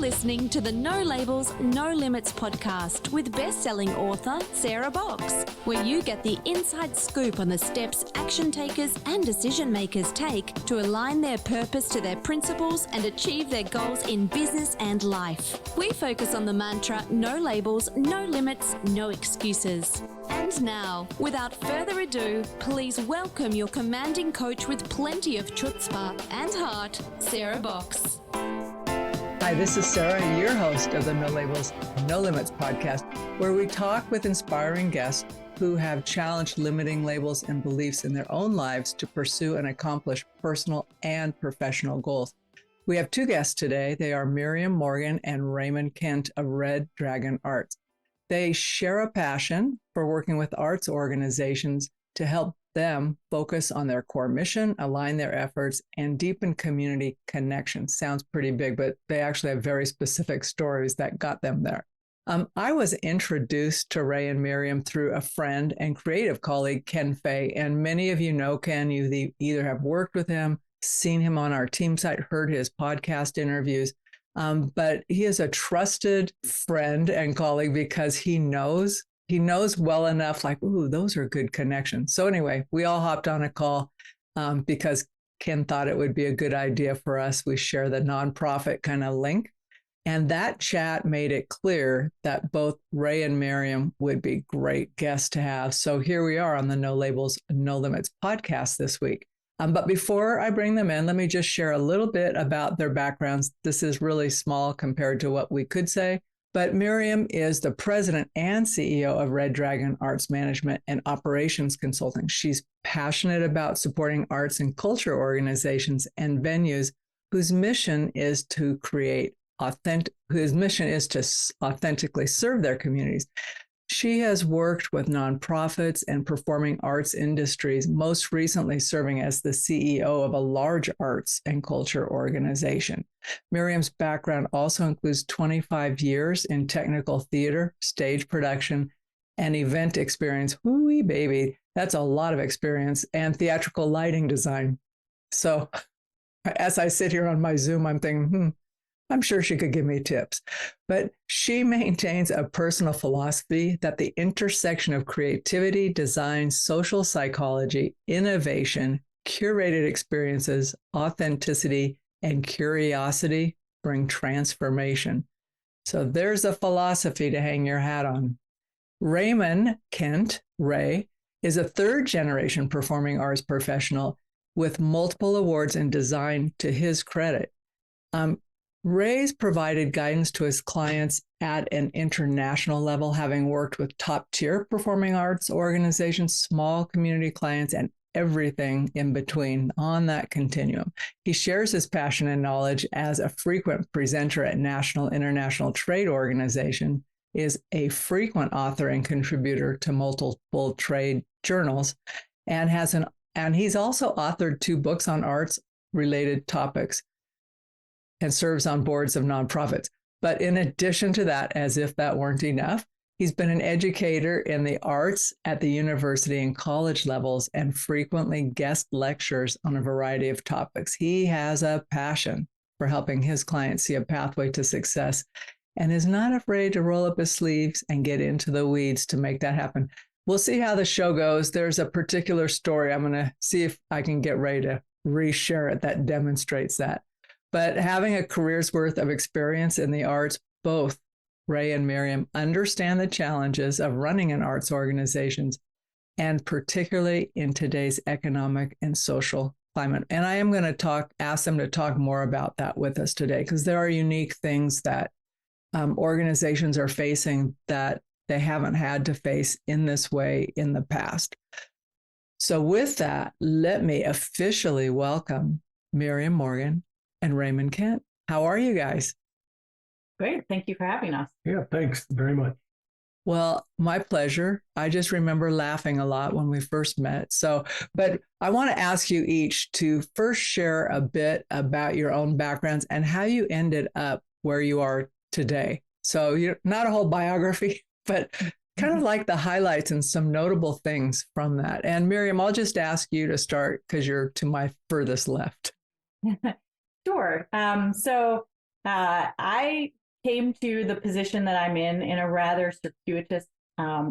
listening to the No Labels, No Limits podcast with best-selling author Sarah Box, where you get the inside scoop on the steps action takers and decision makers take to align their purpose to their principles and achieve their goals in business and life. We focus on the mantra, no labels, no limits, no excuses. And now, without further ado, please welcome your commanding coach with plenty of chutzpah and heart, Sarah Box. Hi, this is Sarah, your host of the No Labels, No Limits podcast, where we talk with inspiring guests who have challenged limiting labels and beliefs in their own lives to pursue and accomplish personal and professional goals. We have two guests today. They are Miriam Morgan and Raymond Kent of Red Dragon Arts. They share a passion for working with arts organizations to help them focus on their core mission, align their efforts, and deepen community connections. Sounds pretty big, but they actually have very specific stories that got them there. I was introduced to Ray and Miriam through a friend and creative colleague, Ken Fay, and many of you know Ken. You either have worked with him, seen him on our team site, heard his podcast interviews, but he is a trusted friend and colleague because he knows well enough, like, ooh, those are good connections. So anyway, we all hopped on a call because Ken thought it would be a good idea for us. We share the nonprofit kind of link. And that chat made it clear that both Ray and Miriam would be great guests to have. So here we are on the No Labels, No Limits podcast this week. But before I bring them in, let me just share a little bit about their backgrounds. This is really small compared to what we could say. But Miriam is the president and CEO of Red Dragon Arts Management and Operations Consulting. She's passionate about supporting arts and culture organizations and venues whose mission is to authentically serve their communities. She has worked with nonprofits and performing arts industries, most recently serving as the CEO of a large arts and culture organization. Miriam's background also includes 25 years in technical theater, stage production, and event experience. Whoo-wee, baby, that's a lot of experience, and theatrical lighting design. So as I sit here on my Zoom, I'm thinking, I'm sure she could give me tips, but she maintains a personal philosophy that the intersection of creativity, design, social psychology, innovation, curated experiences, authenticity, and curiosity bring transformation. So there's a philosophy to hang your hat on. Raymond Kent, Ray, is a third-generation performing arts professional with multiple awards in design to his credit. Ray's provided guidance to his clients at an international level, having worked with top-tier performing arts organizations, small community clients, and everything in between on that continuum. He shares his passion and knowledge as a frequent presenter at national, international trade organization, is a frequent author and contributor to multiple trade journals, and he's also authored 2 books on arts-related topics, and serves on boards of nonprofits. But in addition to that, as if that weren't enough, he's been an educator in the arts at the university and college levels and frequently guest lectures on a variety of topics. He has a passion for helping his clients see a pathway to success and is not afraid to roll up his sleeves and get into the weeds to make that happen. We'll see how the show goes. There's a particular story. I'm going to see if I can get Ray to reshare it that demonstrates that. But having a career's worth of experience in the arts, both Ray and Miriam understand the challenges of running an arts organizations, and particularly in today's economic and social climate. And I am going to ask them to talk more about that with us today, because there are unique things that organizations are facing that they haven't had to face in this way in the past. So with that, let me officially welcome Miriam Morgan and Raymond Kent. How are you guys? Great. Thank you for having us. Yeah, thanks very much. Well, my pleasure. I just remember laughing a lot when we first met. But I want to ask you each to first share a bit about your own backgrounds and how you ended up where you are today. So you're not a whole biography, but kind of like the highlights and some notable things from that. And Miriam, I'll just ask you to start because you're to my furthest left. Sure. So I came to the position that I'm in a rather circuitous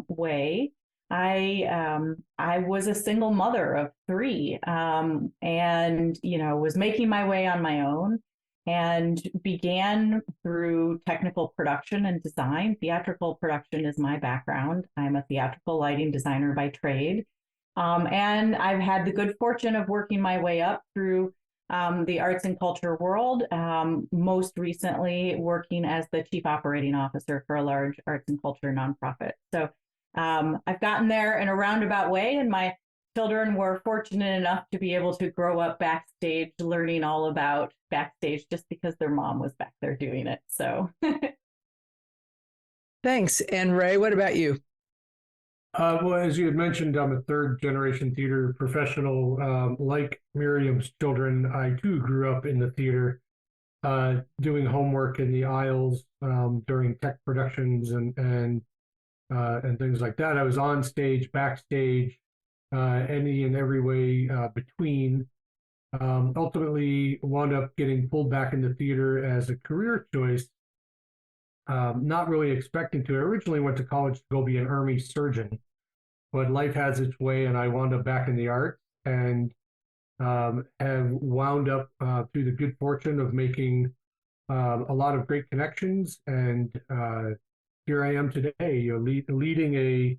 way. I was a single mother of three, and was making my way on my own, and began through technical production and design. Theatrical production is my background. I'm a theatrical lighting designer by trade. And I've had the good fortune of working my way up through the arts and culture world, most recently working as the chief operating officer for a large arts and culture nonprofit. So I've gotten there in a roundabout way, and my children were fortunate enough to be able to grow up backstage, learning all about backstage just because their mom was back there doing it. So Thanks. And Ray, what about you? Well, as you had mentioned, I'm a third generation theater professional. Like Miriam's children, I too grew up in the theater, doing homework in the aisles during tech productions and things like that. I was on stage, backstage, any and every way between. Ultimately, wound up getting pulled back into theater as a career choice. Not really expecting to. I originally went to college to go be an army surgeon, but life has its way, and I wound up back in the arts and have wound up through the good fortune of making a lot of great connections. And here I am today, leading a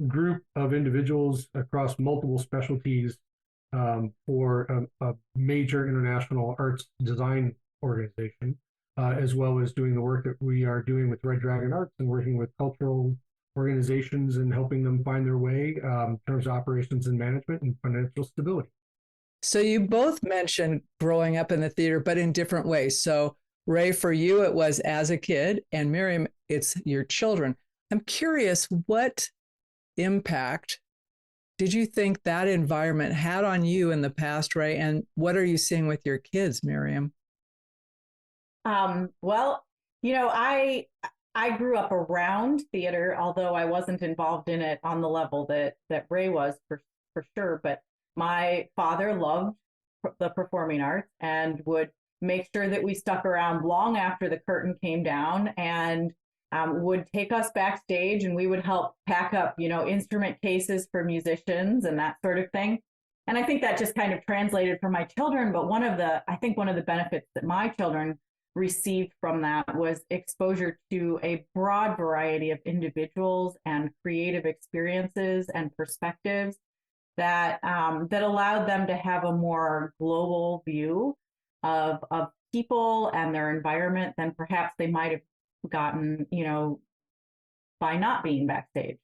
group of individuals across multiple specialties for a major international arts design organization, as well as doing the work that we are doing with Red Dragon Arts and working with cultural organizations and helping them find their way in terms of operations and management and financial stability. So you both mentioned growing up in the theater, but in different ways. So Ray, for you, it was as a kid, and Miriam, it's your children. I'm curious, what impact did you think that environment had on you in the past, Ray? And what are you seeing with your kids, Miriam? Well, I grew up around theater, although I wasn't involved in it on the level that Ray was for sure. But my father loved the performing arts and would make sure that we stuck around long after the curtain came down, and would take us backstage, and we would help pack up, instrument cases for musicians and that sort of thing. And I think that just kind of translated for my children. But I think one of the benefits that my children received from that was exposure to a broad variety of individuals and creative experiences and perspectives that allowed them to have a more global view of people and their environment than perhaps they might have gotten, by not being backstage.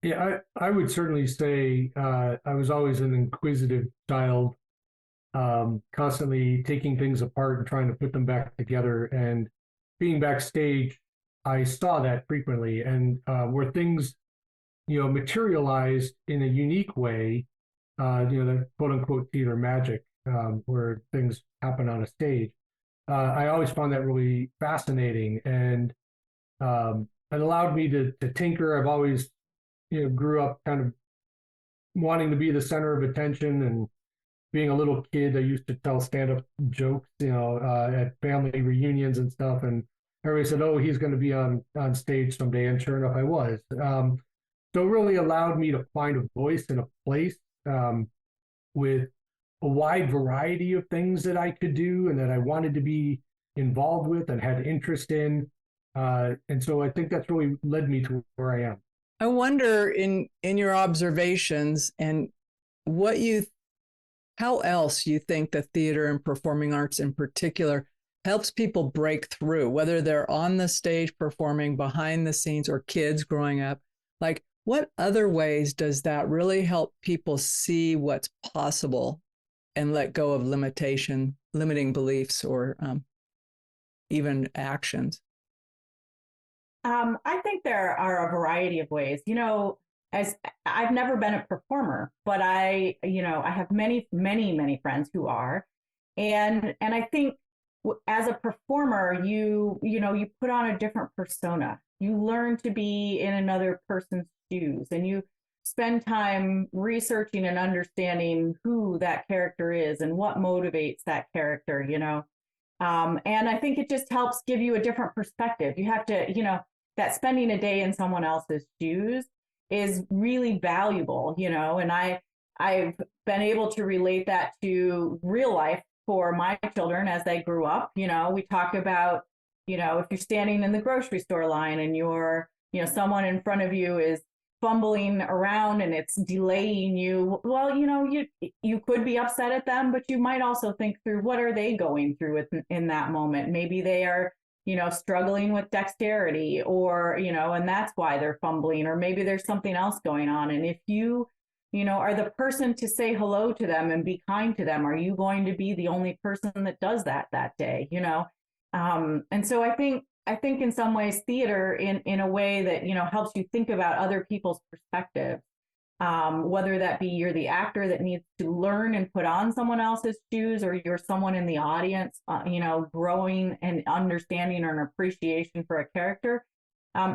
Yeah, I would certainly say I was always an inquisitive child, constantly taking things apart and trying to put them back together. And being backstage, I saw that frequently, and where things, materialized in a unique way, the quote unquote theater magic, where things happen on a stage. I always found that really fascinating, and it allowed me to tinker. I've always, grew up kind of wanting to be the center of attention, and being a little kid, I used to tell stand-up jokes, at family reunions and stuff, and everybody said, "Oh, he's going to be on stage someday," and sure enough, I was. So it really allowed me to find a voice and a place with a wide variety of things that I could do and that I wanted to be involved with and had interest in. And so I think that's really led me to where I am. I wonder in your observations and how else you think the theater and performing arts in particular helps people break through, whether they're on the stage performing, behind the scenes, or kids growing up. Like, what other ways does that really help people see what's possible and let go of limiting beliefs, or even actions? I think there are a variety of ways. As I've never been a performer, but I have many, many, many friends who are, and I think as a performer, you put on a different persona. You learn to be in another person's shoes, and you spend time researching and understanding who that character is and what motivates that character, And I think it just helps give you a different perspective. You have to, that spending a day in someone else's shoes is really valuable, and I've been able to relate that to real life for my children as they grew up. We talk about, if you're standing in the grocery store line and someone in front of you is fumbling around and it's delaying you, well, you could be upset at them, but you might also think through what are they going through in that moment. Maybe they are, struggling with dexterity or, and that's why they're fumbling, or maybe there's something else going on. And if you are the person to say hello to them and be kind to them, are you going to be the only person that does that day, And so I think in some ways theater in a way that, helps you think about other people's perspectives, whether that be you're the actor that needs to learn and put on someone else's shoes, or you're someone in the audience, growing and understanding or an appreciation for a character,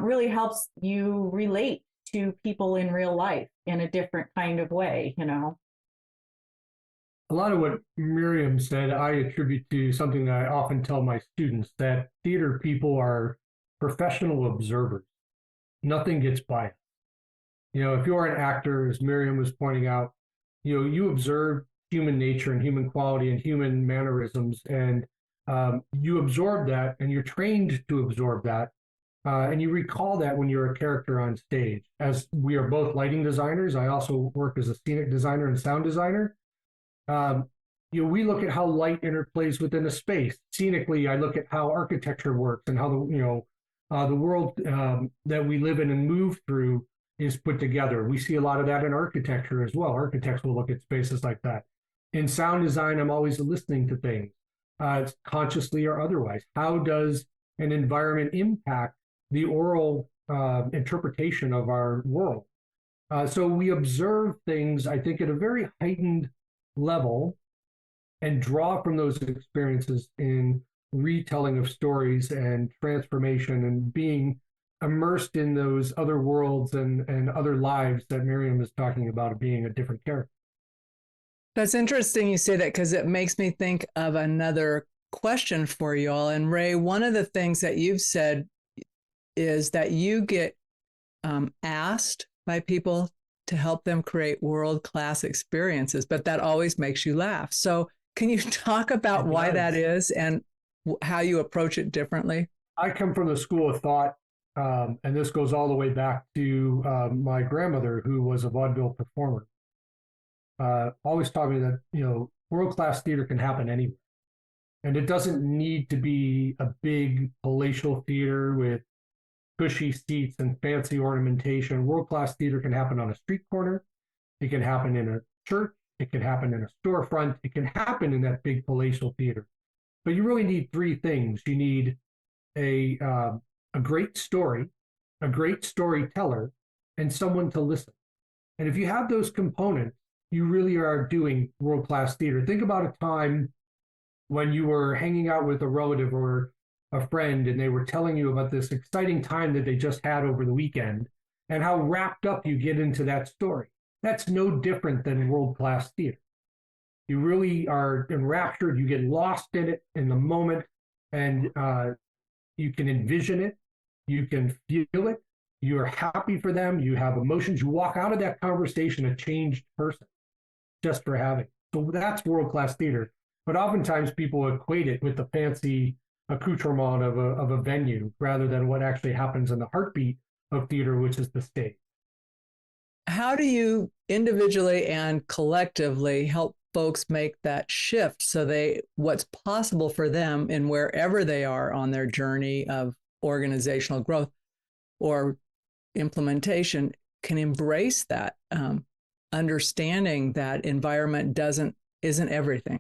really helps you relate to people in real life in a different kind of way, A lot of what Miriam said, I attribute to something that I often tell my students, that theater people are professional observers. Nothing gets by us. If you're an actor, as Miriam was pointing out, you observe human nature and human quality and human mannerisms, and you absorb that, and you're trained to absorb that, and you recall that when you're a character on stage. As we are both lighting designers, I also work as a scenic designer and sound designer. We look at how light interplays within a space. Scenically, I look at how architecture works and how the world that we live in and move through is put together. We see a lot of that in architecture as well. Architects will look at spaces like that. In sound design, I'm always listening to things, consciously or otherwise. How does an environment impact the oral interpretation of our world? So we observe things, I think, at a very heightened level and draw from those experiences in retelling of stories and transformation and being immersed in those other worlds and other lives that Miriam is talking about, of being a different character. That's interesting you say that, because it makes me think of another question for you all. And Ray, one of the things that you've said is that you get asked by people to help them create world-class experiences, but that always makes you laugh. So can you talk about why that is and how you approach it differently? I come from the school of thought, and this goes all the way back to my grandmother, who was a vaudeville performer. Always taught me that, world-class theater can happen anywhere. And it doesn't need to be a big palatial theater with cushy seats and fancy ornamentation. World-class theater can happen on a street corner. It can happen in a church. It can happen in a storefront. It can happen in that big palatial theater. But you really need three things. You need a great story, a great storyteller, and someone to listen. And if you have those components, you really are doing world-class theater. Think about a time when you were hanging out with a relative or a friend, and they were telling you about this exciting time that they just had over the weekend, and how wrapped up you get into that story. That's no different than world-class theater. You really are enraptured. You get lost in it in the moment, and you can envision it. You can feel it. You're happy for them. You have emotions. You walk out of that conversation a changed person just for having it. So that's world-class theater. But oftentimes people equate it with the fancy accoutrement of a venue rather than what actually happens in the heartbeat of theater, which is the stage. How do you individually and collectively help folks make that shift so what's possible for them in wherever they are on their journey of organizational growth or implementation can embrace that understanding that environment isn't everything?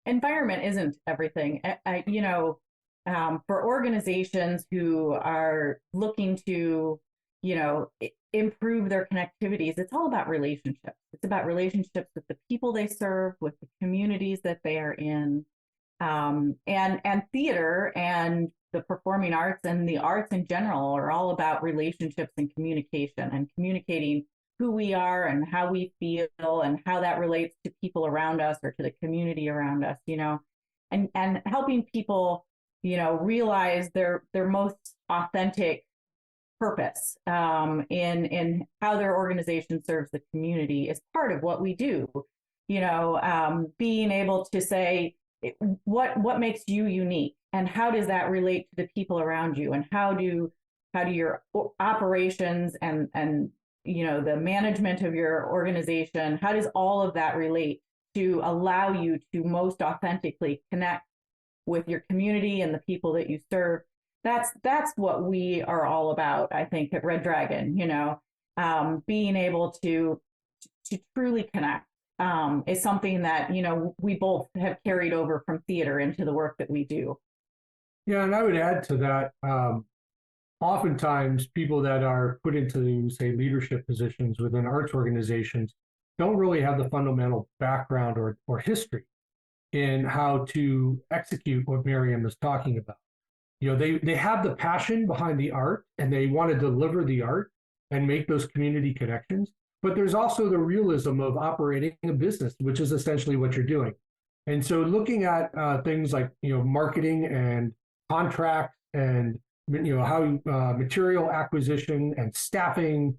Environment isn't everything. For organizations who are looking to, improve their connectivities, it's all about relationships. It's about relationships with the people they serve, with the communities that they are in, and theater and the performing arts and the arts in general are all about relationships and communication, and communicating who we are and how we feel and how that relates to people around us or to the community around us, and helping people, realize their most authentic purpose in how their organization serves the community is part of what we do. Being able to say what makes you unique, and how does that relate to the people around you, and how do your operations and the management of your organization, how does all of that relate to allow you to most authentically connect with your community and the people that you serve. That's what we are all about, I think, at Red Dragon. Being able to truly connect is something that we both have carried over from theater into the work that we do. Yeah, and I would add to that. Oftentimes, people that are put into, say, leadership positions within arts organizations don't really have the fundamental background or history in how to execute what Miriam is talking about. They have the passion behind the art, and they want to deliver the art and make those community connections. But there's also the realism of operating a business, which is essentially what you're doing. And so looking at things like, marketing and contracts and, how material acquisition and staffing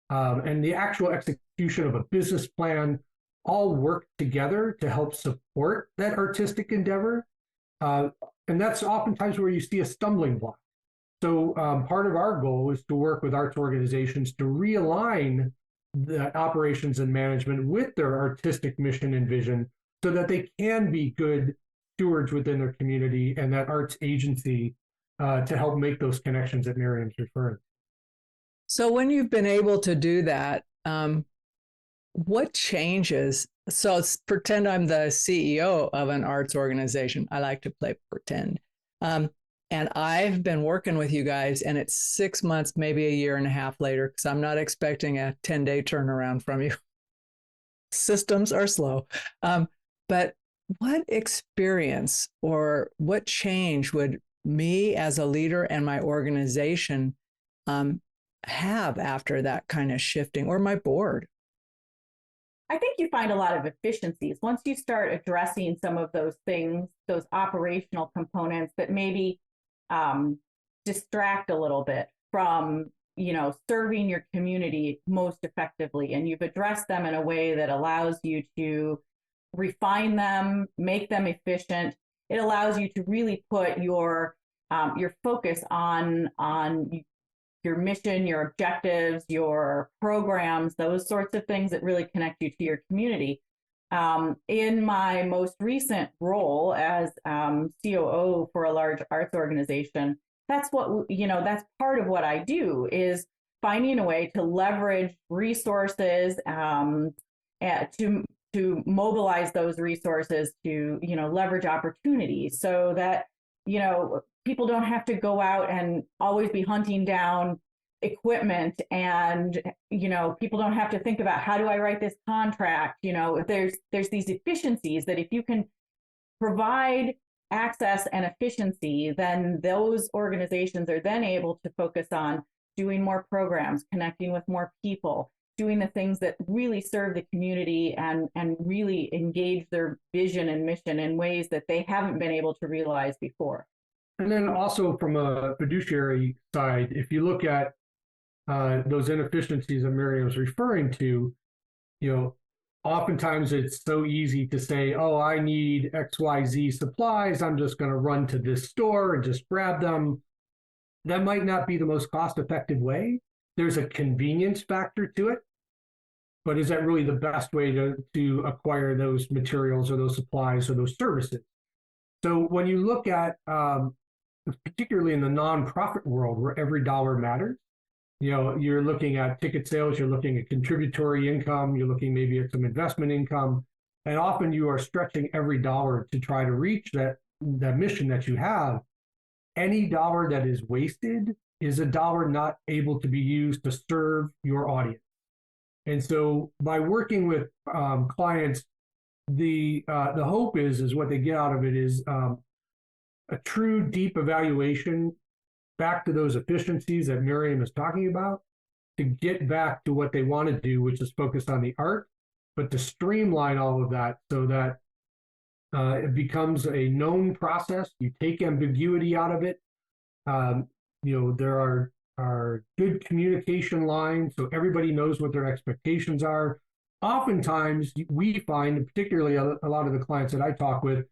and the actual execution of a business plan all work together to help support that artistic endeavor. And that's oftentimes where you see a stumbling block. So part of our goal is to work with arts organizations to realign the operations and management with their artistic mission and vision so that they can be good stewards within their community and that arts agency to help make those connections that Miriam's referring to. So when you've been able to do that, what changes? So pretend I'm the CEO of an arts organization. I like to play pretend. And I've been working with you guys, and it's 6 months, maybe a year and a half later, because I'm not expecting a 10-day turnaround from you. Systems are slow. But what experience or what change would me as a leader and my organization have after that kind of shifting, or my board? I think you find a lot of efficiencies once you start addressing some of those things, those operational components that maybe distract a little bit from, serving your community most effectively. And you've addressed them in a way that allows you to refine them, make them efficient. It allows you to really put your focus on your mission, your objectives, your programs, those sorts of things that really connect you to your community. In my most recent role as COO for a large arts organization, that's part of what I do, is finding a way to leverage resources, to mobilize those resources to, leverage opportunities so that, people don't have to go out and always be hunting down equipment, and people don't have to think about, how do I write this contract? There's these efficiencies that if you can provide access and efficiency, then those organizations are then able to focus on doing more programs, connecting with more people, doing the things that really serve the community and really engage their vision and mission in ways that they haven't been able to realize before. And then also from a fiduciary side, if you look at those inefficiencies that Miriam's referring to, oftentimes it's so easy to say, oh, I need XYZ supplies. I'm just going to run to this store and just grab them. That might not be the most cost-effective way. There's a convenience factor to it. But is that really the best way to acquire those materials or those supplies or those services? So when you look at particularly in the nonprofit world where every dollar matters, you're looking at ticket sales, you're looking at contributory income, you're looking maybe at some investment income, and often you are stretching every dollar to try to reach that mission that you have. Any dollar that is wasted is a dollar not able to be used to serve your audience. And so by working with clients, the hope is what they get out of it is a true deep evaluation back to those efficiencies that Miriam is talking about, to get back to what they want to do, which is focus on the art, but to streamline all of that so that It becomes a known process. You take ambiguity out of it. There are good communication lines, so everybody knows what their expectations are. Oftentimes, we find, particularly a lot of the clients that I talk with,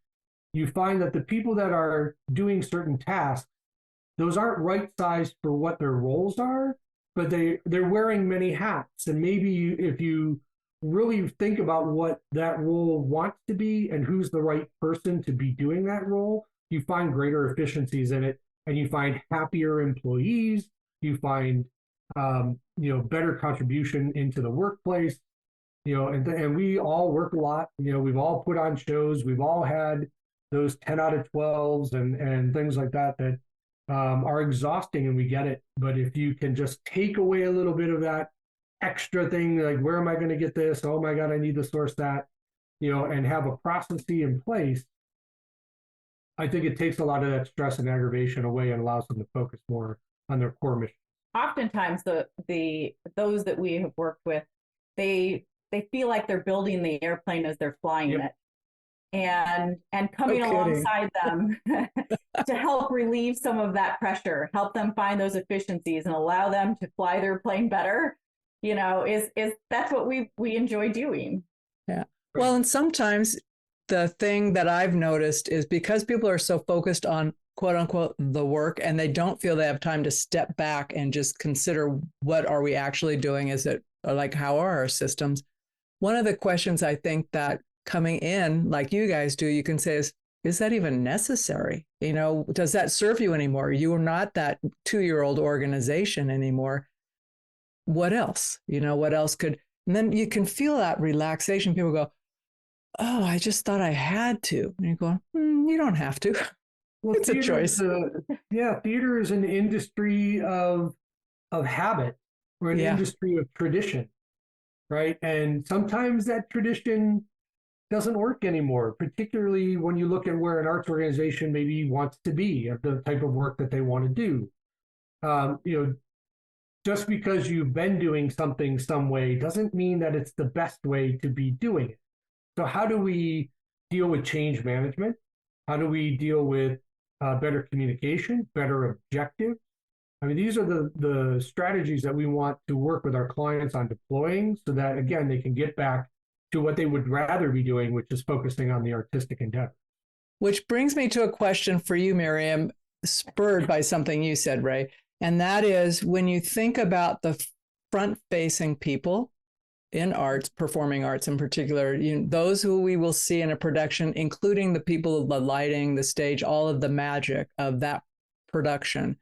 you find that the people that are doing certain tasks, those aren't right sized for what their roles are, but they're wearing many hats. And maybe if you really think about what that role wants to be and who's the right person to be doing that role, you find greater efficiencies in it, and you find happier employees. You find better contribution into the workplace. And we all work a lot. We've all put on shows. We've all had those 10 out of 12s and things like that are exhausting, and we get it. But if you can just take away a little bit of that extra thing, like, where am I going to get this? Oh my God, I need to source that, and have a process in place, I think it takes a lot of that stress and aggravation away and allows them to focus more on their core mission. Oftentimes those that we have worked with, they feel like they're building the airplane as they're flying it. And coming alongside them to help relieve some of that pressure, help them find those efficiencies and allow them to fly their plane better, is that's what we enjoy doing. Yeah. Well, and sometimes the thing that I've noticed is because people are so focused on quote unquote the work, and they don't feel they have time to step back and just consider, what are we actually doing? Is it like, how are our systems? One of the questions I think that coming in, like you guys do, you can say is that even necessary? Does that serve you anymore? You are not that 2-year-old organization anymore. What else? What else could, and then you can feel that relaxation. People go, oh, I just thought I had to. And you go, you don't have to. Well, it's a choice. Theater is an industry of habit, or an industry of tradition, right? And sometimes that tradition doesn't work anymore, particularly when you look at where an arts organization maybe wants to be, of the type of work that they want to do. Just because you've been doing something some way doesn't mean that it's the best way to be doing it. So how do we deal with change management? How do we deal with better communication, better objectives? I mean, these are the strategies that we want to work with our clients on deploying, so that, again, they can get back to what they would rather be doing, which is focusing on the artistic endeavor. Which brings me to a question for you, Miriam, spurred by something you said, Ray. And that is, when you think about the front-facing people in arts, performing arts in particular, those who we will see in a production, including the people, the lighting, the stage, all of the magic of that production.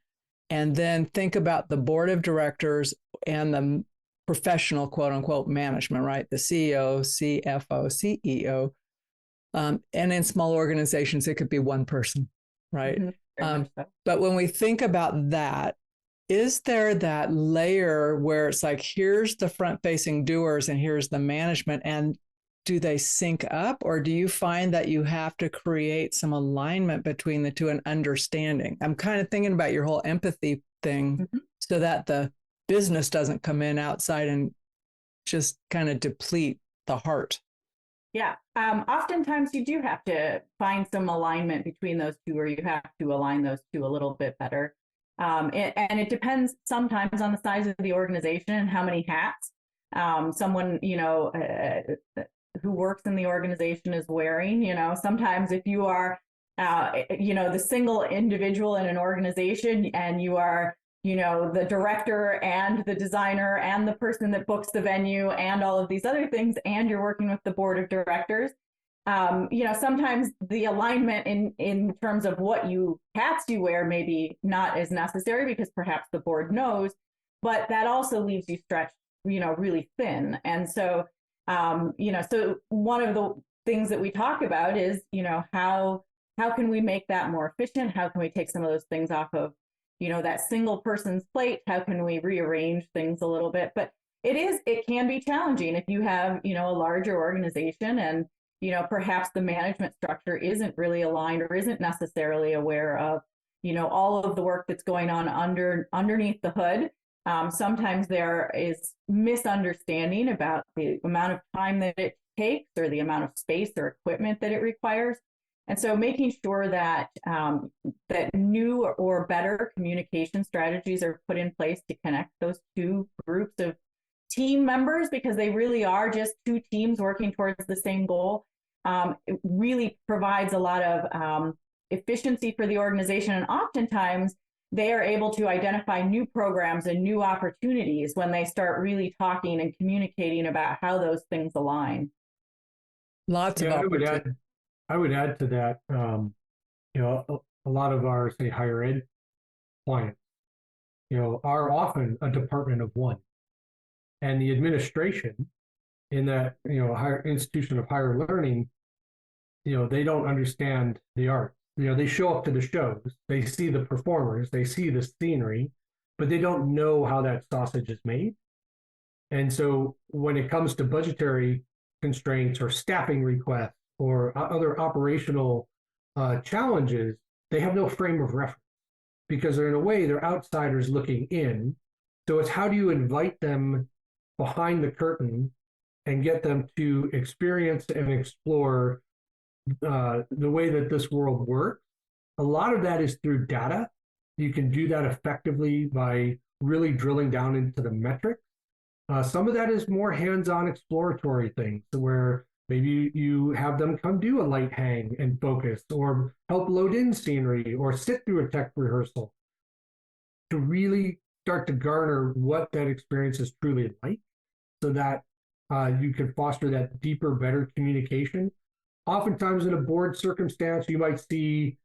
And then think about the board of directors and the professional, quote unquote, management, right? The CEO, CFO, CEO. And in small organizations, it could be one person, right? Mm-hmm. But when we think about that, is there that layer where it's like, here's the front-facing doers and here's the management, and do they sync up, or do you find that you have to create some alignment between the two and understanding? I'm kind of thinking about your whole empathy thing, so that the business doesn't come in outside and just kind of deplete the heart. Yeah. Oftentimes you do have to find some alignment between those two, or you have to align those two a little bit better. And it depends sometimes on the size of the organization and how many hats someone, who works in the organization is wearing. Sometimes if you are, the single individual in an organization, and you are, the director and the designer and the person that books the venue and all of these other things, and you're working with the board of directors, sometimes the alignment in terms of what hats you wear maybe not as necessary, because perhaps the board knows, but that also leaves you stretched, really thin. And so, so one of the things that we talk about is, how can we make that more efficient? How can we take some of those things off of, that single person's plate? How can we rearrange things a little bit? But it can be challenging if you have, a larger organization, and perhaps the management structure isn't really aligned or isn't necessarily aware of, all of the work that's going on underneath the hood. Sometimes there is misunderstanding about the amount of time that it takes or the amount of space or equipment that it requires. And so making sure that that new or better communication strategies are put in place to connect those two groups of team members, because they really are just two teams working towards the same goal. It really provides a lot of efficiency for the organization. And oftentimes they are able to identify new programs and new opportunities when they start really talking and communicating about how those things align. Lots of opportunities. I would add to that, a lot of our, say, higher ed clients, are often a department of one. And the administration in that, higher institution of higher learning, they don't understand the art. They show up to the shows, they see the performers, they see the scenery, but they don't know how that sausage is made. And so when it comes to budgetary constraints or staffing requests or other operational challenges, they have no frame of reference, because they're, in a way, they're outsiders looking in. So it's, how do you invite them behind the curtain and get them to experience and explore the way that this world works? A lot of that is through data. You can do that effectively by really drilling down into the metrics. Some of that is more hands-on exploratory things, where maybe you have them come do a light hang and focus, or help load in scenery, or sit through a tech rehearsal to really start to garner what that experience is truly like, so that you can foster that deeper, better communication. Oftentimes in a board circumstance, you might see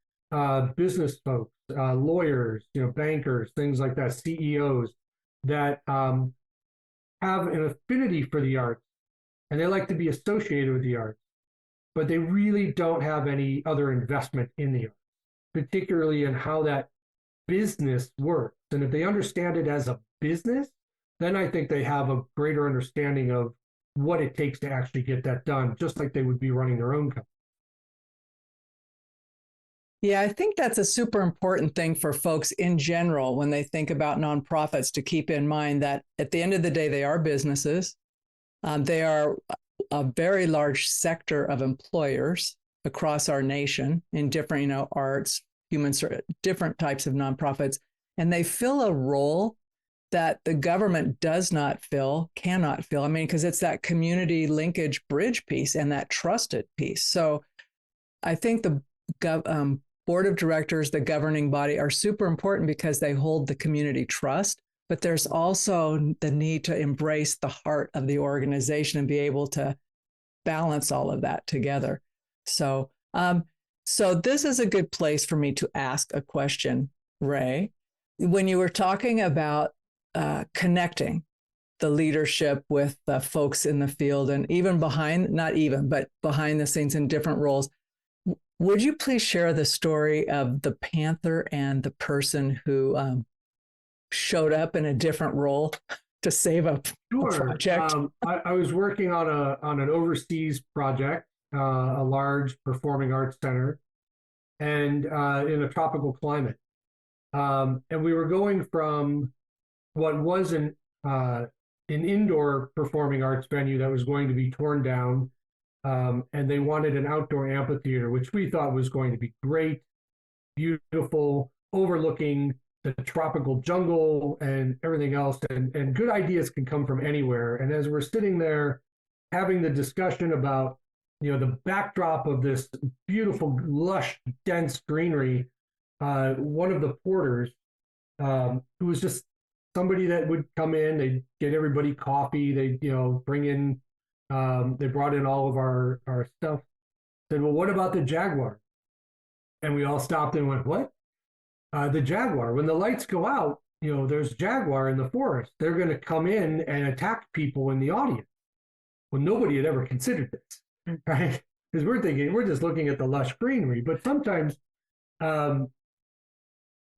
business folks, lawyers, bankers, things like that, CEOs that have an affinity for the arts, and they like to be associated with the arts, but they really don't have any other investment in the arts, particularly in how that business works. And if they understand it as a business, then I think they have a greater understanding of what it takes to actually get that done, just like they would be running their own company. Yeah, I think that's a super important thing for folks in general when they think about nonprofits, to keep in mind that at the end of the day, they are businesses. They are a very large sector of employers across our nation in different, arts, different types of nonprofits. And they fill a role that the government does not fill, cannot fill. I mean, because it's that community linkage bridge piece and that trusted piece. So I think the board of directors, the governing body, are super important because they hold the community trust. But there's also the need to embrace the heart of the organization and be able to balance all of that together. So, so this is a good place for me to ask a question, Ray. When you were talking about connecting the leadership with the folks in the field, and even behind the scenes in different roles, would you please share the story of the Panther and the person who showed up in a different role to save a project? I was working on an overseas project, a large performing arts center, and in a tropical climate. And we were going from what was an indoor performing arts venue that was going to be torn down, and they wanted an outdoor amphitheater, which we thought was going to be great, beautiful, overlooking the tropical jungle and everything else. And good ideas can come from anywhere. And as we're sitting there having the discussion about, the backdrop of this beautiful, lush, dense greenery, one of the porters, who was just somebody that would come in, they'd get everybody coffee, they bring in, they brought in all of our stuff, said, well, what about the jaguar? And we all stopped and went, what? The jaguar, when the lights go out, there's jaguar in the forest. They're going to come in and attack people in the audience. Well, nobody had ever considered this, right? Because we're thinking, we're just looking at the lush greenery. But sometimes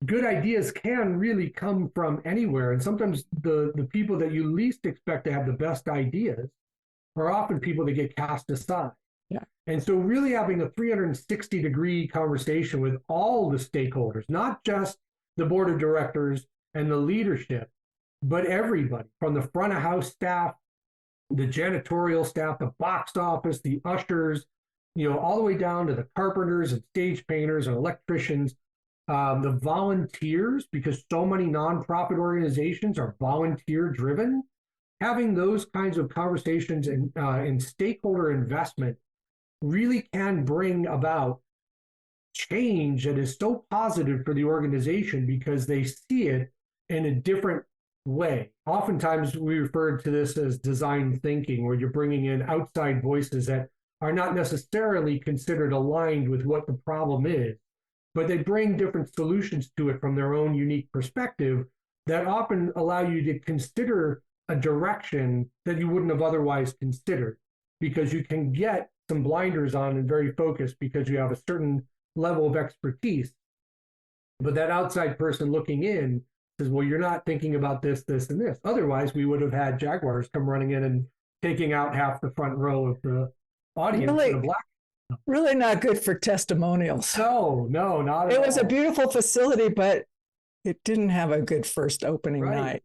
good ideas can really come from anywhere. And sometimes the people that you least expect to have the best ideas are often people that get cast aside. Yeah. And so really having a 360-degree conversation with all the stakeholders, not just the board of directors and the leadership, but everybody from the front of house staff the janitorial staff, the box office, the ushers, all the way down to the carpenters and stage painters and electricians, the volunteers, because so many nonprofit organizations are volunteer driven. Having those kinds of conversations and stakeholder investment really can bring about change that is so positive for the organization because they see it in a different way. Oftentimes we refer to this as design thinking, where you're bringing in outside voices that are not necessarily considered aligned with what the problem is, but they bring different solutions to it from their own unique perspective that often allow you to consider a direction that you wouldn't have otherwise considered, because you can get some blinders on and very focused because you have a certain level of expertise. But that outside person looking in says, well, you're not thinking about this, this, and this. Otherwise, we would have had Jaguars come running in and taking out half the front row of the audience in a black. Really not good for testimonials. No, not at all. It was a beautiful facility, but it didn't have a good first opening night.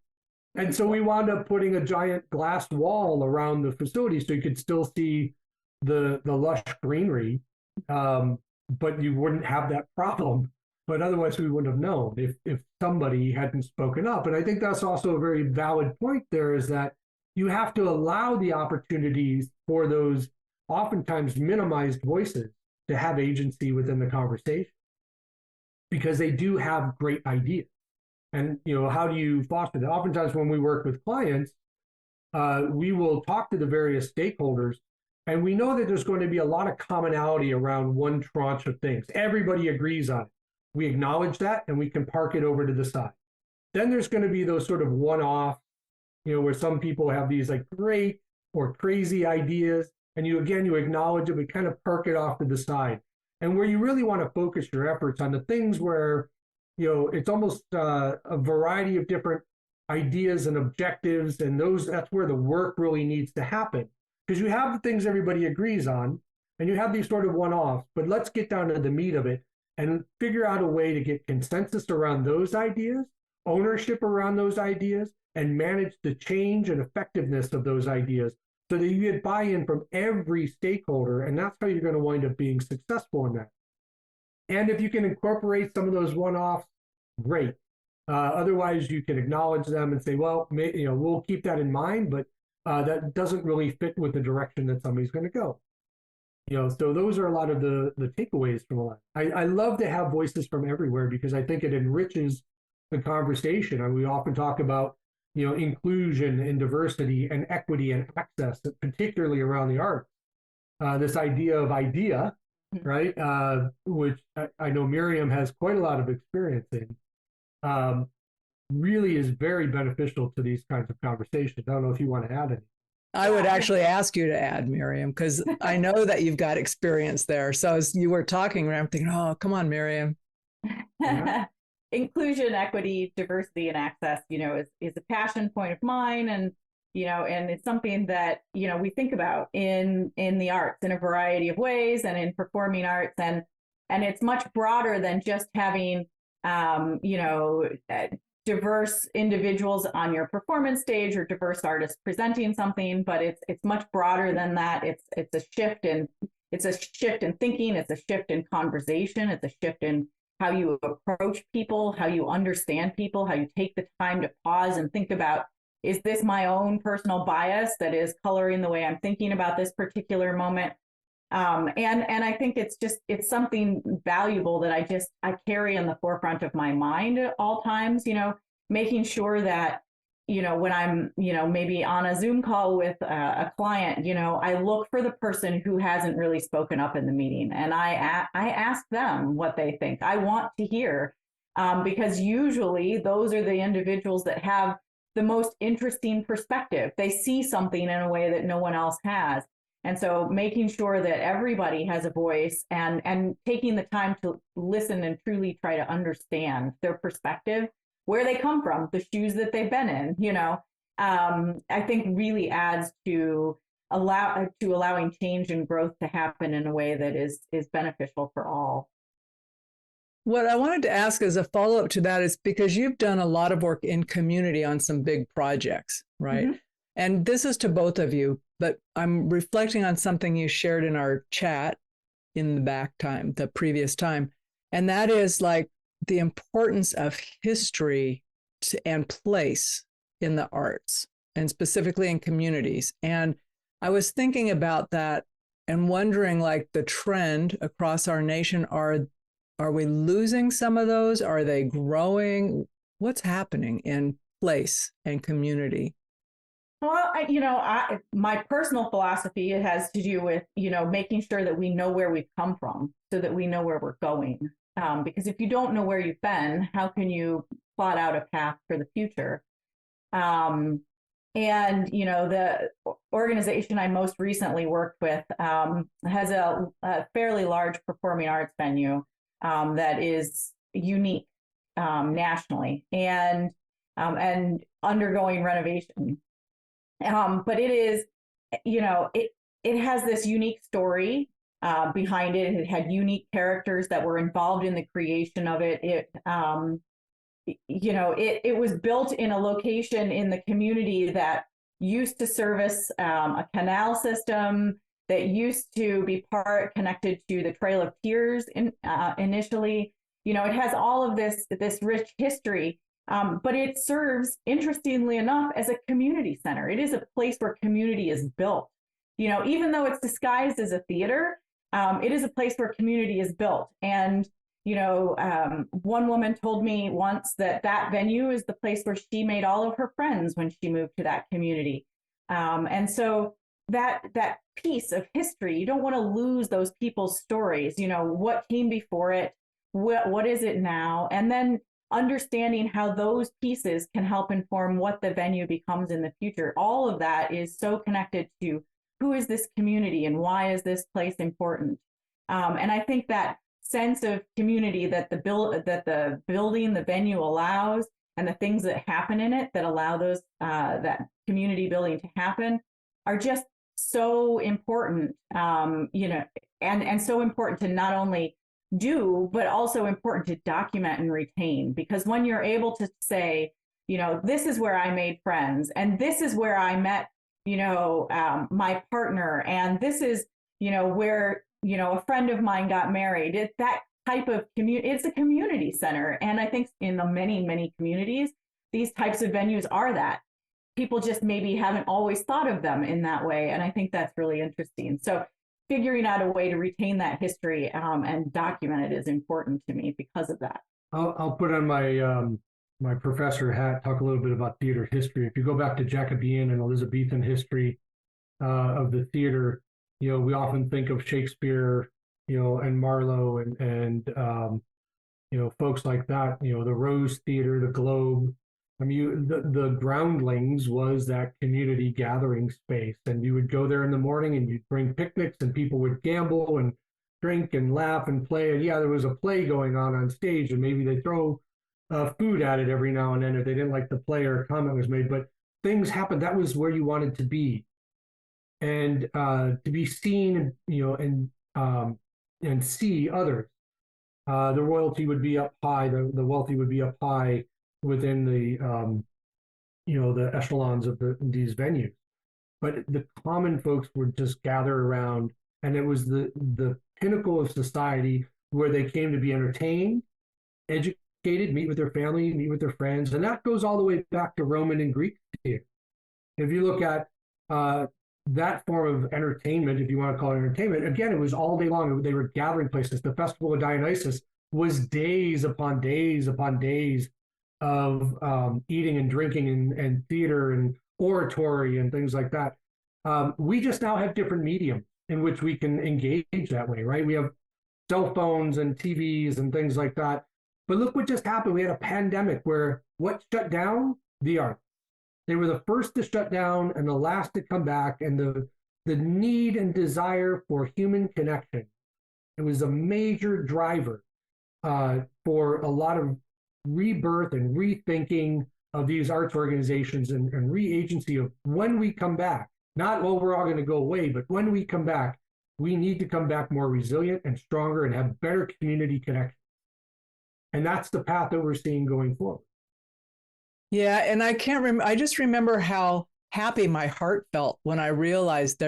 And so we wound up putting a giant glass wall around the facility so you could still see the lush greenery, but you wouldn't have that problem. But otherwise, we wouldn't have known if somebody hadn't spoken up. And I think that's also a very valid point there, is that you have to allow the opportunities for those oftentimes minimized voices to have agency within the conversation, because they do have great ideas. And, how do you foster that? Oftentimes when we work with clients, we will talk to the various stakeholders, and we know that there's going to be a lot of commonality around one tranche of things. Everybody agrees on it. We acknowledge that, and we can park it over to the side. Then there's going to be those sort of one-off, where some people have these like great or crazy ideas, and you acknowledge it, but kind of park it off to the side. And where you really want to focus your efforts on the things where it's almost a variety of different ideas and objectives, and that's where the work really needs to happen. Because you have the things everybody agrees on, and you have these sort of one-offs, but let's get down to the meat of it and figure out a way to get consensus around those ideas, ownership around those ideas, and manage the change and effectiveness of those ideas so that you get buy-in from every stakeholder, and that's how you're going to wind up being successful in that. And if you can incorporate some of those one-offs, great. Otherwise, you can acknowledge them and say, well, we'll keep that in mind, but that doesn't really fit with the direction that somebody's going to go. So those are a lot of the takeaways from a lot. I love to have voices from everywhere because I think it enriches the conversation. And we often talk about, inclusion and diversity and equity and access, particularly around the arts. This idea of idea, right? Which I know Miriam has quite a lot of experience in, really is very beneficial to these kinds of conversations. I don't know if you want to add anything. I would actually ask you to add, Miriam, because I know that you've got experience there. So as you were talking, I'm thinking, oh, come on, Miriam. Yeah. Inclusion, equity, diversity, and access, is a passion point of mine. And, and it's something that, we think about in the arts in a variety of ways and in performing arts. And it's much broader than just having, diverse individuals on your performance stage or diverse artists presenting something, but it's much broader than that. It's a shift in thinking, it's a shift in conversation, it's a shift in how you approach people, how you understand people, how you take the time to pause and think about, is this my own personal bias that is coloring the way I'm thinking about this particular moment? And I think it's something valuable that I carry in the forefront of my mind at all times, making sure that, when I'm, maybe on a Zoom call with a client, I look for the person who hasn't really spoken up in the meeting, and I ask them what they think. I want to hear, because usually those are the individuals that have the most interesting perspective. They see something in a way that no one else has. And so making sure that everybody has a voice and taking the time to listen and truly try to understand their perspective, where they come from, the shoes that they've been in, I think really adds to allowing change and growth to happen in a way that is beneficial for all. What I wanted to ask as a follow-up to that is because you've done a lot of work in community on some big projects, right? Mm-hmm. And this is to both of you, but I'm reflecting on something you shared in our chat in the previous time. And that is like the importance of history and place in the arts, and specifically in communities. And I was thinking about that and wondering, like, the trend across our nation, are we losing some of those? Are they growing? What's happening in place and community? Well, my personal philosophy, it has to do with, making sure that we know where we've come from so that we know where we're going. Because if you don't know where you've been, how can you plot out a path for the future? And, the organization I most recently worked with has a fairly large performing arts venue that is unique nationally and undergoing renovation. But it is, it has this unique story behind it. It had unique characters that were involved in the creation of it. It was built in a location in the community that used to service a canal system that used to be connected to the Trail of Tears initially. It has all of this rich history. But it serves, interestingly enough, as a community center. It is a place where community is built. Even though it's disguised as a theater, it is a place where community is built. And, one woman told me once that venue is the place where she made all of her friends when she moved to that community. And so that piece of history, you don't want to lose those people's stories. What came before it? What is it now? And then understanding how those pieces can help inform what the venue becomes in the future. All of that is so connected to who is this community and why is this place important. And I think that sense of community that the building, the venue allows, and the things that happen in it that allow those that community building to happen are just so important. And so important to not only do, but also important to document and retain, because when you're able to say, this is where I made friends, and this is where I met, my partner, and this is, where, a friend of mine got married, that type of community, it's a community center. And I think in the many, many communities, these types of venues are that. People just maybe haven't always thought of them in that way. And I think that's really interesting. So figuring out a way to retain that history and document it is important to me because of that. I'll put on my my professor hat, talk a little bit about theater history. If you go back to Jacobean and Elizabethan history of the theater, we often think of Shakespeare, and Marlowe and folks like that. The Rose Theater, the Globe. I mean, the groundlings was that community gathering space, and you would go there in the morning and you'd bring picnics and people would gamble and drink and laugh and play. And yeah, there was a play going on stage, and maybe they throw food at it every now and then if they didn't like the play or a comment was made, but things happened. That was where you wanted to be. And to be seen, and see others. The royalty would be up high, the wealthy would be up high within the the echelons of these venues, but the common folks would just gather around, and it was the pinnacle of society where they came to be entertained, educated, meet with their family, meet with their friends, and that goes all the way back to Roman and Greek theater. If you look at that form of entertainment, if you want to call it entertainment, again, it was all day long. They were gathering places. The Festival of Dionysus was days upon days upon days of eating and drinking and theater and oratory and things like that. We just now have different mediums in which we can engage that way, right? We have cell phones and TVs and things like that. But look what just happened. We had a pandemic where what shut down? The arts. They were the first to shut down and the last to come back, and the need and desire for human connection. It was a major driver for a lot of rebirth and rethinking of these arts organizations and re-agency of when we come back. Not, well, we're all going to go away, but when we come back, we need to come back more resilient and stronger and have better community connection. And that's the path that we're seeing going forward. Yeah, and I can't remember. I just remember how happy my heart felt when I realized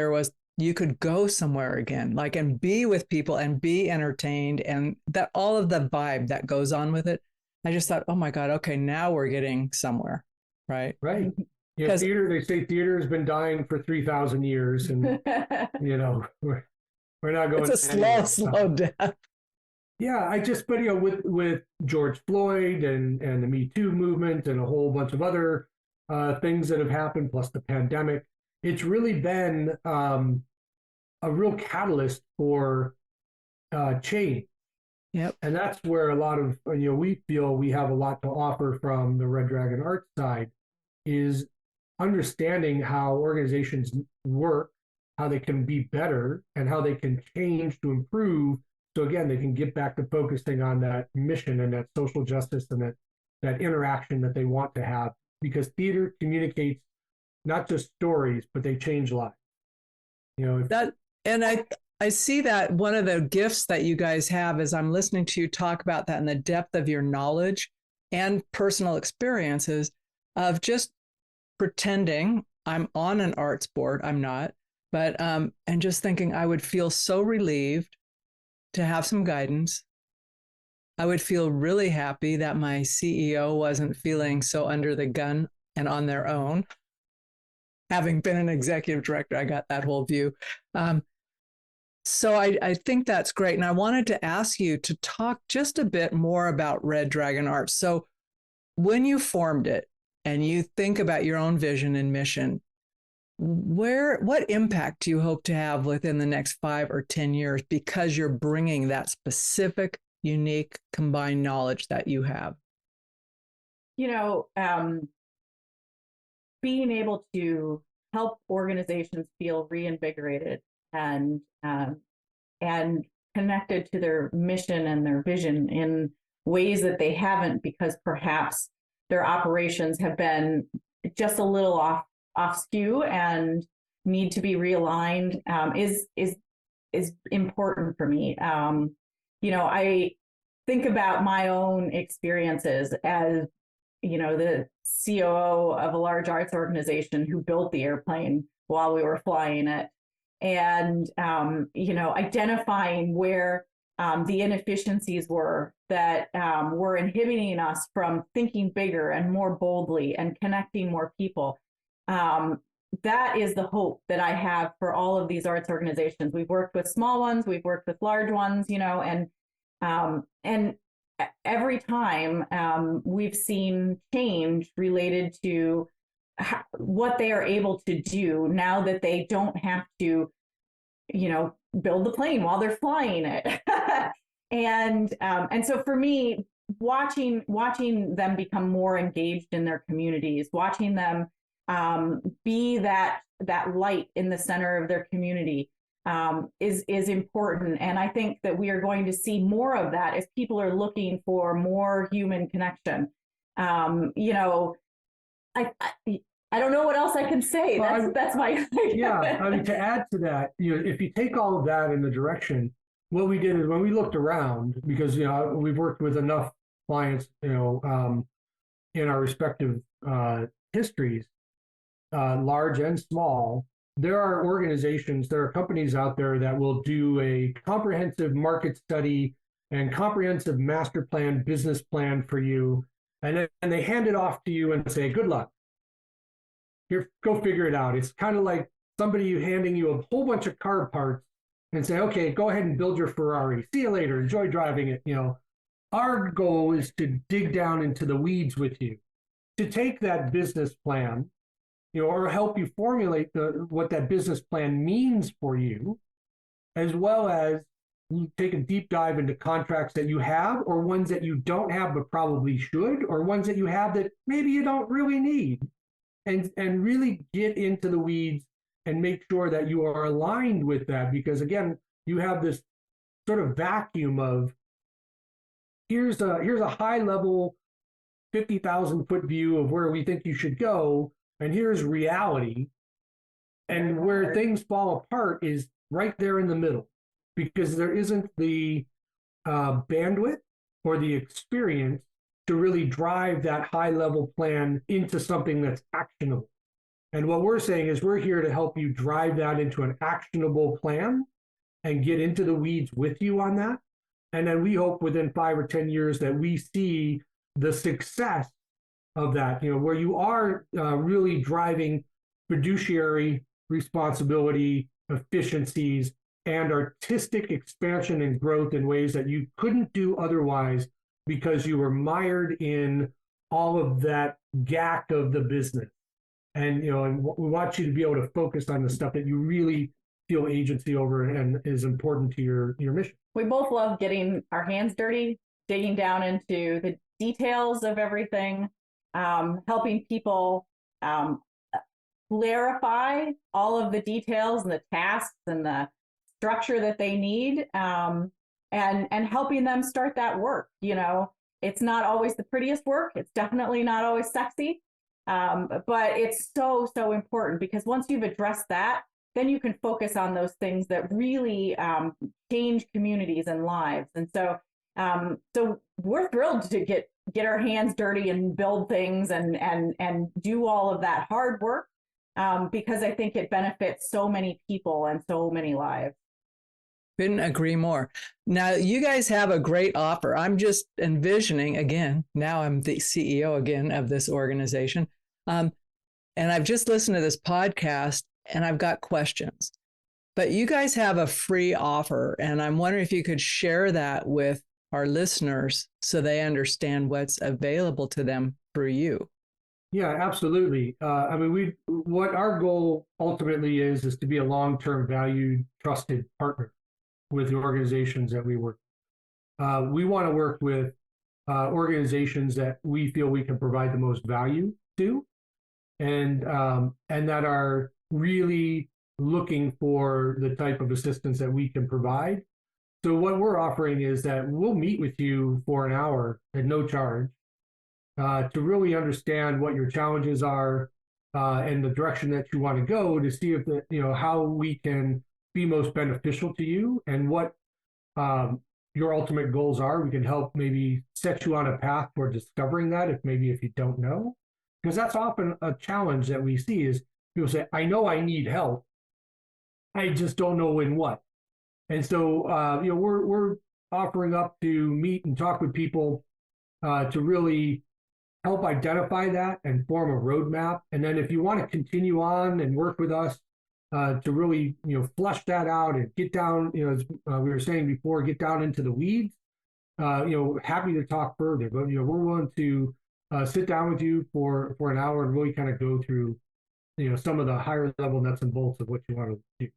you could go somewhere again, like, and be with people and be entertained, and that all of the vibe that goes on with it. I just thought, oh my God, okay, now we're getting somewhere, right? Right. Yeah, theater, they say theater has been dying for 3,000 years, and we're not going. It's a anywhere. slow death. Yeah, but with George Floyd and the Me Too movement and a whole bunch of other things that have happened, plus the pandemic, it's really been a real catalyst for change. Yep. And that's where a lot of we feel we have a lot to offer from the Red Dragon Arts side, is understanding how organizations work, how they can be better, and how they can change to improve. So again, they can get back to focusing on that mission and that social justice and that interaction that they want to have, because theater communicates not just stories, but they change lives. I see that one of the gifts that you guys have is I'm listening to you talk about that and the depth of your knowledge and personal experiences of just pretending I'm on an arts board. I'm not, but and just thinking I would feel so relieved to have some guidance. I would feel really happy that my CEO wasn't feeling so under the gun and on their own. Having been an executive director, I got that whole view. So I think that's great. And I wanted to ask you to talk just a bit more about Red Dragon Arts. So when you formed it and you think about your own vision and mission, what impact do you hope to have within the next 5 or 10 years, because you're bringing that specific, unique, combined knowledge that you have? Being able to help organizations feel reinvigorated and connected to their mission and their vision in ways that they haven't, because perhaps their operations have been just a little off skew and need to be realigned, is important for me. I think about my own experiences as the COO of a large arts organization who built the airplane while we were flying it, and identifying where the inefficiencies were that were inhibiting us from thinking bigger and more boldly and connecting more people. That is the hope that I have for all of these arts organizations. We've worked with small ones, we've worked with large ones, and every time we've seen change related to what they are able to do now that they don't have to, build the plane while they're flying it. and so for me, watching them become more engaged in their communities, watching them be that light in the center of their community is important. And I think that we are going to see more of that as people are looking for more human connection. I don't know what else I can say. That's my yeah. I mean, to add to that, if you take all of that in the direction, what we did is when we looked around, because we've worked with enough clients, in our respective histories, large and small. There are organizations, there are companies out there that will do a comprehensive market study and comprehensive master plan, business plan for you, and they hand it off to you and say, "Good luck. Here, go figure it out." It's kind of like somebody handing you a whole bunch of car parts and say, "Okay, go ahead and build your Ferrari. See you later. Enjoy driving it." Our goal is to dig down into the weeds with you, to take that business plan, or help you formulate what that business plan means for you, as well as take a deep dive into contracts that you have, or ones that you don't have but probably should, or ones that you have that maybe you don't really need, and really get into the weeds and make sure that you are aligned with that. Because again, you have this sort of vacuum of here's a high level 50,000 foot view of where we think you should go, and here's reality. And where things fall apart is right there in the middle, because there isn't the bandwidth or the experience to really drive that high level plan into something that's actionable. And what we're saying is we're here to help you drive that into an actionable plan and get into the weeds with you on that. And then we hope within 5 or 10 years that we see the success of that, where you are really driving fiduciary responsibility, efficiencies, and artistic expansion and growth in ways that you couldn't do otherwise because you were mired in all of that gack of the business. And we want you to be able to focus on the stuff that you really feel agency over and is important to your mission. We both love getting our hands dirty, digging down into the details of everything, helping people clarify all of the details and the tasks and the structure that they need, and helping them start that work. It's not always the prettiest work. It's definitely not always sexy, but it's so, so important, because once you've addressed that, then you can focus on those things that really change communities and lives. And so we're thrilled to get our hands dirty and build things and do all of that hard work, because I think it benefits so many people and so many lives. Couldn't agree more. Now, you guys have a great offer. I'm just envisioning, again, now I'm the CEO again of this organization. And I've just listened to this podcast and I've got questions. But you guys have a free offer, and I'm wondering if you could share that with our listeners so they understand what's available to them through you. Yeah, absolutely. What our goal ultimately is to be a long-term, valued, trusted partner with the organizations that we work with. We want to work with organizations that we feel we can provide the most value to, and that are really looking for the type of assistance that we can provide. So what we're offering is that we'll meet with you for an hour at no charge to really understand what your challenges are and the direction that you want to go, to see if how we can be most beneficial to you and what your ultimate goals are. We can help maybe set you on a path toward discovering that if you don't know, because that's often a challenge that we see is people say, I know I need help, I just don't know in what. And so we're offering up to meet and talk with people to really help identify that and form a roadmap. And then if you want to continue on and work with us to really flush that out and get down, as we were saying before, get down into the weeds, happy to talk further. But we're willing to sit down with you for an hour and really kind of go through some of the higher level nuts and bolts of what you want to do.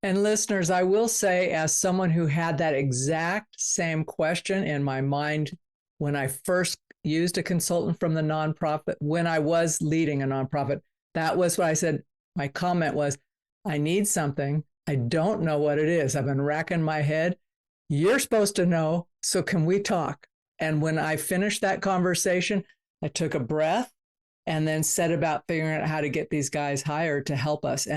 And listeners, I will say, as someone who had that exact same question in my mind when I first used a consultant from the nonprofit, when I was leading a nonprofit, that was what I said. My comment was, I need something. I don't know what it is. I've been racking my head. You're supposed to know. So can we talk? And when I finished that conversation, I took a breath and then set about figuring out how to get these guys hired to help us.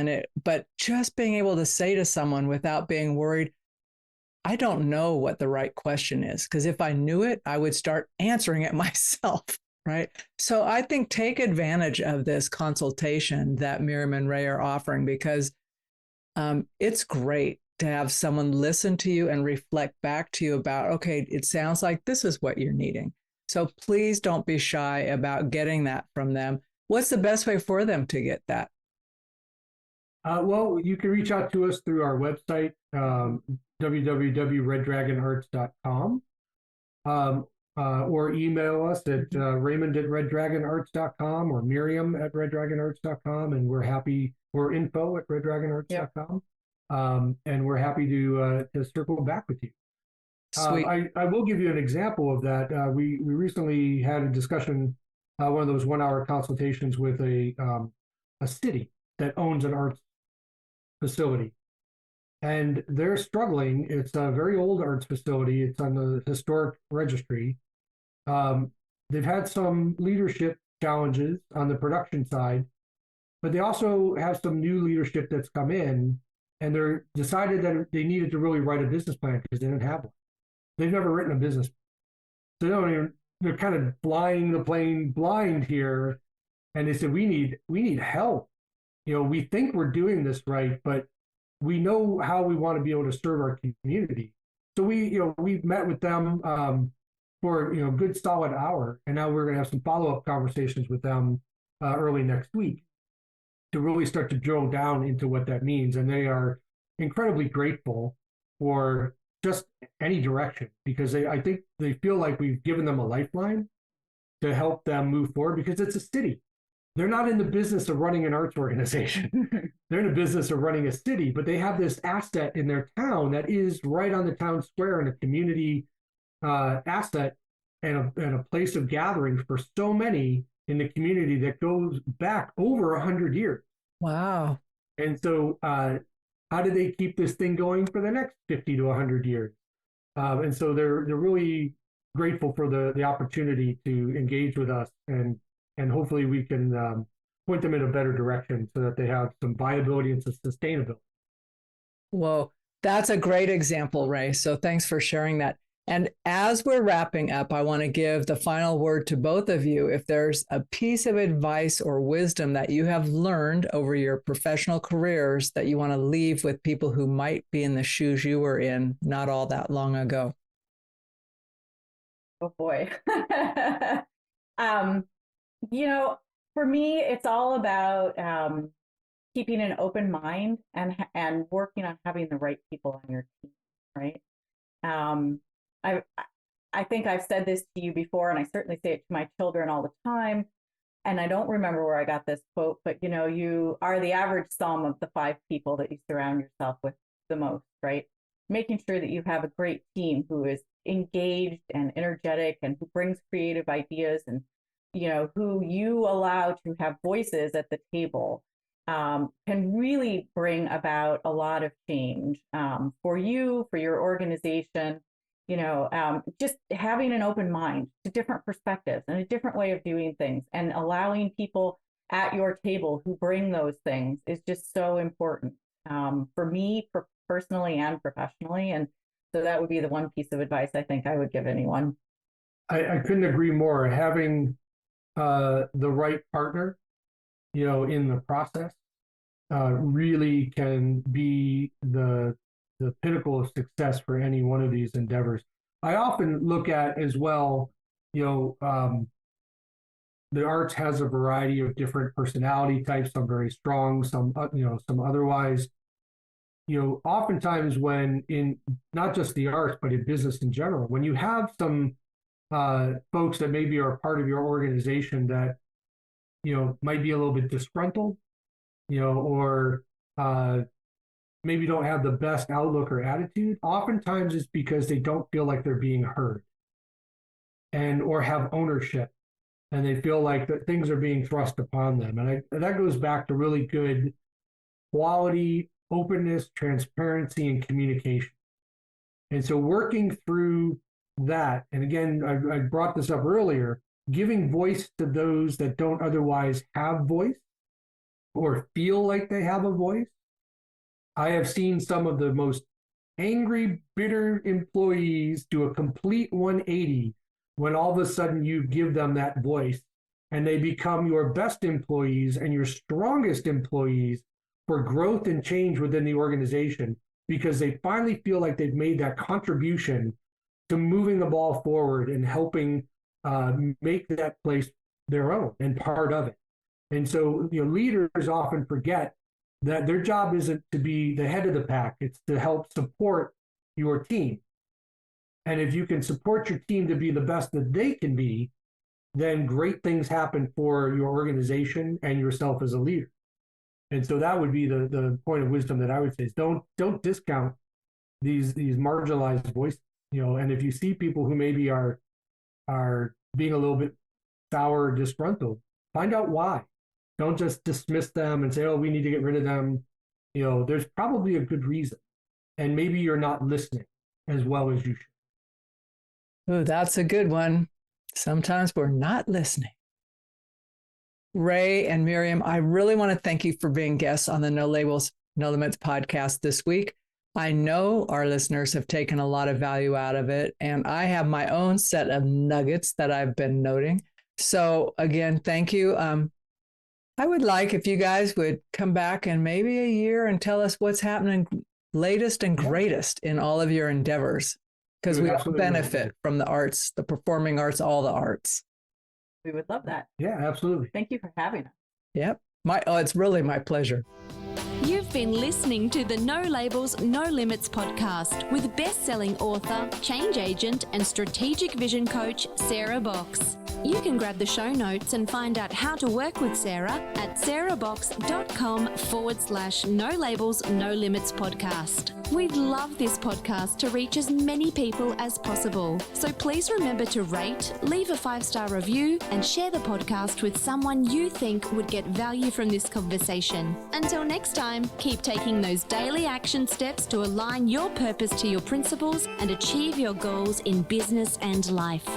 But just being able to say to someone without being worried, I don't know what the right question is, because if I knew it, I would start answering it myself, right? So I think take advantage of this consultation that Miriam and Ray are offering, because it's great to have someone listen to you and reflect back to you about, okay, it sounds like this is what you're needing. So please don't be shy about getting that from them. What's the best way for them to get that? Well, you can reach out to us through our website, www.reddragonarts.com, or email us at Raymond@reddragonarts.com or Miriam@reddragonarts.com, and we're info@reddragonarts.com, and we're happy to circle back with you. Sweet. I will give you an example of that. We recently had a discussion, one of those 1-hour consultations with a city that owns an arts facility, and they're struggling. It's a very old arts facility. It's on the historic registry. They've had some leadership challenges on the production side, but they also have some new leadership that's come in, and they're decided that they needed to really write a business plan because they didn't have one. They've never written a business plan. So they're kind of flying the plane blind here. And they said, we need help. we think we're doing this right, but we know how we want to be able to serve our community. So we've met with them for a good solid hour, and now we're going to have some follow-up conversations with them early next week to really start to drill down into what that means. And they are incredibly grateful for just any direction, because I think they feel like we've given them a lifeline to help them move forward, because it's a city. They're not in the business of running an arts organization. They're in the business of running a city, but they have this asset in their town that is right on the town square, and a community asset and a place of gathering for so many in the community that goes back over 100 years. Wow. And so how do they keep this thing going for the next 50 to 100 years? And so they're really grateful for the opportunity to engage with us, and hopefully we can point them in a better direction so that they have some viability and some sustainability. Whoa, that's a great example, Ray. So thanks for sharing that. And as we're wrapping up, I want to give the final word to both of you. If there's a piece of advice or wisdom that you have learned over your professional careers that you want to leave with people who might be in the shoes you were in not all that long ago. Oh boy. For me, it's all about keeping an open mind and working on having the right people on your team, right? I think I've said this to you before, and I certainly say it to my children all the time. And I don't remember where I got this quote, but you are the average sum of the 5 people that you surround yourself with the most, right? Making sure that you have a great team who is engaged and energetic and who brings creative ideas, and who you allow to have voices at the table can really bring about a lot of change for you, for your organization. Just having an open mind to different perspectives and a different way of doing things, and allowing people at your table who bring those things is just so important for me, personally and professionally. And so that would be the one piece of advice I think I would give anyone. I couldn't agree more. Having the right partner, in the process, really can be the pinnacle of success for any one of these endeavors. I often look at as well, the arts has a variety of different personality types, some very strong, some otherwise. Oftentimes when in not just the arts, but in business in general, when you have some folks that maybe are part of your organization that, might be a little bit disgruntled, or maybe don't have the best outlook or attitude, oftentimes it's because they don't feel like they're being heard or have ownership, and they feel like that things are being thrust upon them. And that goes back to really good quality, openness, transparency, and communication. And so working through that, and again, I brought this up earlier, giving voice to those that don't otherwise have voice or feel like they have a voice. I have seen some of the most angry, bitter employees do a complete 180 when all of a sudden you give them that voice, and they become your best employees and your strongest employees for growth and change within the organization, because they finally feel like they've made that contribution to moving the ball forward and helping make that place their own and part of it. And so, leaders often forget that their job isn't to be the head of the pack, it's to help support your team. And if you can support your team to be the best that they can be, then great things happen for your organization and yourself as a leader. And so that would be the point of wisdom that I would say is don't discount these marginalized voices. And if you see people who maybe are being a little bit sour or disgruntled, find out why. Don't just dismiss them and say, oh, we need to get rid of them. There's probably a good reason. And maybe you're not listening as well as you should. Oh, that's a good one. Sometimes we're not listening. Ray and Miriam, I really want to thank you for being guests on the No Labels, No Limits podcast this week. I know our listeners have taken a lot of value out of it, and I have my own set of nuggets that I've been noting. So again, thank you. I would like if you guys would come back in maybe a year and tell us what's happening latest and greatest in all of your endeavors, because we all benefit from the arts, the performing arts, all the arts. We would love that. Yeah, absolutely. Thank you for having us. Yep. It's really my pleasure. You've been listening to the No Labels, No Limits podcast with best-selling author, change agent, and strategic vision coach, Sarah Box. You can grab the show notes and find out how to work with Sarah at sarahbox.com/No Labels, No Limits podcast. We'd love this podcast to reach as many people as possible. So please remember to rate, leave a 5-star review, and share the podcast with someone you think would get value from this conversation. Until next time, keep taking those daily action steps to align your purpose to your principles and achieve your goals in business and life.